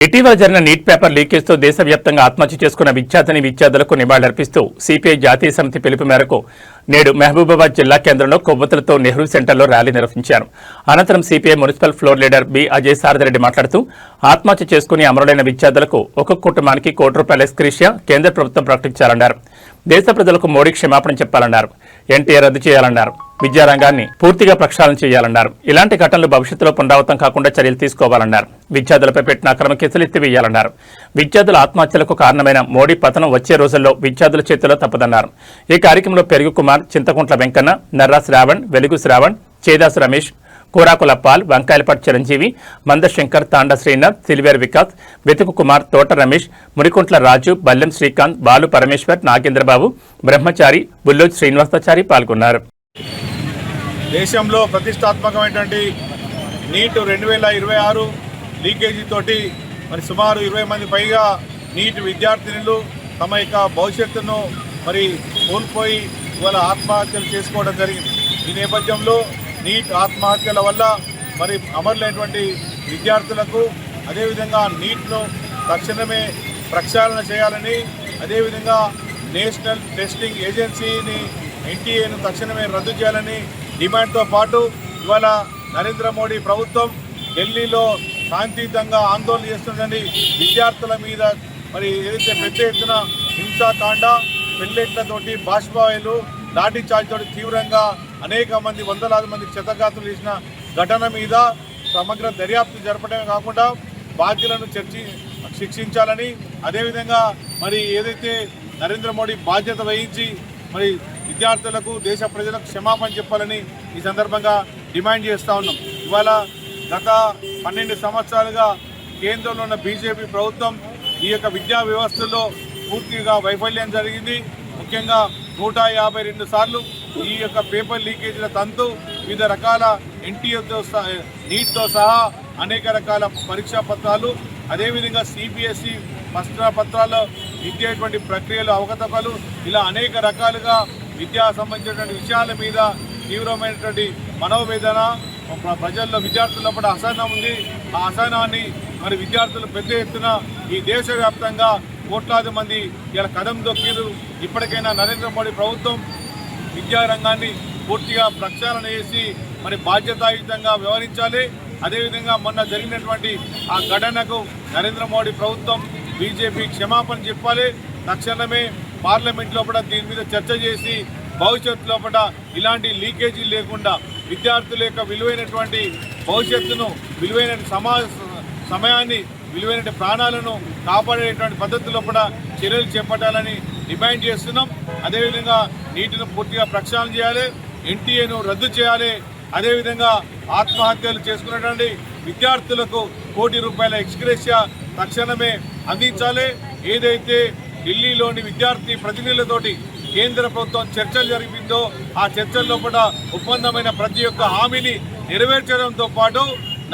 ఇటీవల జరిగిన neat paper లీకేజ్తో దేశవ్యాప్తంగా ఆత్మహత్య చేసుకున్న విద్యార్థులకు నివాళులర్పిస్తూ సిపిఐ జాతీయ సమితి పిలుపు మేరకు నేడు మహబూబాబాద్ జిల్లా కేంద్రంలో కొవ్వొత్తులతో నెహ్రూ సెంటర్లో ర్యాలీ నిర్వహించారు. అనంతరం CPI municipal floor leader B Ajay Sarathi Reddy మాట్లాడుతూ ఆత్మహత్య చేసుకుని అమరులైన విద్యార్థులకు ఒక్కొక్క కుటుంబానికి ₹1 ఎక్స్గ్రేషియా కేంద్ర ప్రభుత్వం ప్రకటించాలన్నారు. దేశ ప్రజలకు మోడీ క్షమాపణ చెప్పాలన్నారు. ఎన్టీఆర్ రద్దు చేయాలన్నారు. విద్యారంగాన్ని పూర్తిగా ప్రక్షాళన చేయాలన్నారు. ఇలాంటి ఘటనలు భవిష్యత్తులో పునరావృతం కాకుండా చర్యలు తీసుకోవాలన్నారు. విద్యార్థులపై పెట్టిన అక్రమ కేసులు ఎత్తివేయాలన్నారు. విద్యార్థుల ఆత్మహత్యలకు కారణమైన మోడీ పతనం వచ్చే రోజుల్లో విద్యార్థుల చేతిలో తప్పదన్నారు. ఈ కార్యక్రమంలో పెరుగు కుమార్, చింతకుంట్ల వెంకన్న, నర్రా శ్రావణ్, వెలుగు శ్రావణ్, చేదాసు రమేష్, కోరాకుల పాల్, వంకాయలపాటి చిరంజీవి, మందశంకర్, తాండా శ్రీనాథ్, సిల్వేర్ వికాస్, వెతుకు కుమార్, తోట రమేష్, మురికుంట్ల రాజు, బల్లెం శ్రీకాంత్, బాలు పరమేశ్వర్, నాగేంద్రబాబు, బ్రహ్మచారి, బుల్లోజ్ శ్రీనివాసాచారి పాల్గొన్నారు. దేశంలో ప్రతిష్టాత్మకమైనటువంటి నీట్ 2026 లీకేజీ తోటి మరి సుమారు 20 మంది పైగా నీట్ విద్యార్థినులు తమ యొక్క భవిష్యత్తును మరి కోల్పోయి ఇవాళ ఆత్మహత్యలు చేసుకోవడం జరిగింది. ఈ నేపథ్యంలో నీట్ ఆత్మహత్యల వల్ల మరి అమరులైనటువంటి విద్యార్థులకు అదేవిధంగా నీట్ను తక్షణమే ప్రక్షాళన చేయాలని, అదేవిధంగా నేషనల్ టెస్టింగ్ ఏజెన్సీని ఎన్టీఏను తక్షణమే రద్దు చేయాలని డిమాండ్తో పాటు ఇవాళ నరేంద్ర మోడీ ప్రభుత్వం ఢిల్లీలో శాంతియుతంగా ఆందోళన చేస్తున్నటువంటి విద్యార్థుల మీద మరి ఏదైతే పెద్ద ఎత్తున హింసాకాండ, పెల్లెట్లతోటి, బాష్పాయిలు, లాఠీ చార్జ్ తోటి తీవ్రంగా అనేక మంది వందలాది మందికి క్షతగాతులు చేసిన ఘటన మీద సమగ్ర దర్యాప్తు జరపడమే కాకుండా బాధ్యులను శిక్షించాలని, అదేవిధంగా మరి ఏదైతే నరేంద్ర మోడీ బాధ్యత వహించి మరి విద్యార్థులకు, దేశ ప్రజలకు క్షమాపణ చెప్పాలని ఈ సందర్భంగా డిమాండ్ చేస్తూ ఉన్నాం. ఇవాళ గత 12 సంవత్సరాలుగా కేంద్రంలో ఉన్న బీజేపీ ప్రభుత్వం ఈ యొక్క విద్యా వ్యవస్థలో పూర్తిగా వైఫల్యం జరిగింది. ముఖ్యంగా 152 సార్లు ఈ యొక్క పేపర్ లీకేజీల తంతు, వివిధ రకాల ఎన్టీఏతో నీట్తో సహా అనేక రకాల పరీక్షా పత్రాలు, అదేవిధంగా సిబిఎస్ఈ పత్రాలు ఇచ్చేటువంటి ప్రక్రియలు అవకతవకలు, ఇలా అనేక రకాలుగా విద్యా సంబంధించినటువంటి విషయాల మీద తీవ్రమైనటువంటి మనోవేదన ప్రజల్లో, విద్యార్థుల్లో కూడా అసహనం ఉంది. ఆ అసహనాన్ని మరి విద్యార్థులు పెద్ద ఎత్తున ఈ దేశవ్యాప్తంగా కోట్లాది మంది ఇలా కదం దొక్కిరు. ఇప్పటికైనా నరేంద్ర మోడీ ప్రభుత్వం విద్యారంగాన్ని పూర్తిగా ప్రక్షాళన చేసి మరి బాధ్యతాయుతంగా వ్యవహరించాలి. అదేవిధంగా మొన్న జరిగినటువంటి ఆ ఘటనకు నరేంద్ర మోడీ ప్రభుత్వం, బీజేపీ క్షమాపణ చెప్పాలి. తక్షణమే పార్లమెంట్లో కూడా దీని మీద చర్చ చేసి భవిష్యత్తులో కూడా ఇలాంటి లీకేజీ లేకుండా విద్యార్థుల యొక్క విలువైనటువంటి భవిష్యత్తును, విలువైన సమయాన్ని, విలువైన ప్రాణాలను కాపాడేటువంటి పద్ధతిలో కూడా చర్యలు చేపట్టాలని డిమాండ్ చేస్తున్నాం. అదేవిధంగా నీటిని పూర్తిగా ప్రక్షాళన చేయాలి, ఎన్టీఏను రద్దు చేయాలి. అదేవిధంగా ఆత్మహత్యలు చేసుకున్నటువంటి విద్యార్థులకు ₹1 ఎక్స్గ్రేషియా తక్షణమే అందించాలి. ఏదైతే ఢిల్లీలోని విద్యార్థి ప్రతినిధులతోటి కేంద్ర ప్రభుత్వం చర్చలు జరిపిందో ఆ చర్చల్లో కూడా ఒప్పందమైన ప్రతి ఒక్క హామీని నెరవేర్చడంతో పాటు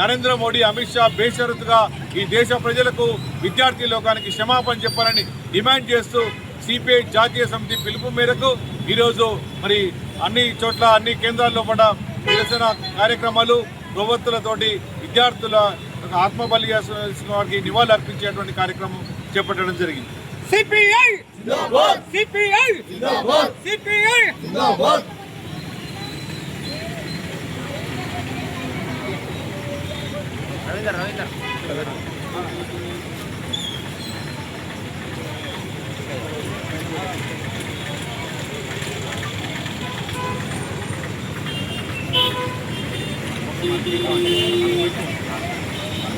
నరేంద్ర మోడీ, అమిత్ షా బేషరతుగా ఈ దేశ ప్రజలకు, విద్యార్థి లోకానికి క్షమాపణ చెప్పాలని డిమాండ్ చేస్తూ సిపిఐ జాతీయ సమితి పిలుపు మేరకు ఈరోజు మరి అన్ని చోట్ల, అన్ని కేంద్రాల్లో కూడా నిరసన కార్యక్రమాలు, కొవ్వొత్తులతోటి విద్యార్థుల ఆత్మబలి వారికి నివాళులు అర్పించేటువంటి కార్యక్రమం చేపట్టడం జరిగింది. సిపిఐ జిందాబాద్, సిపిఐ జిందాబాద్, సిపిఐ జిందాబాద్. Ravinder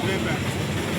Way back.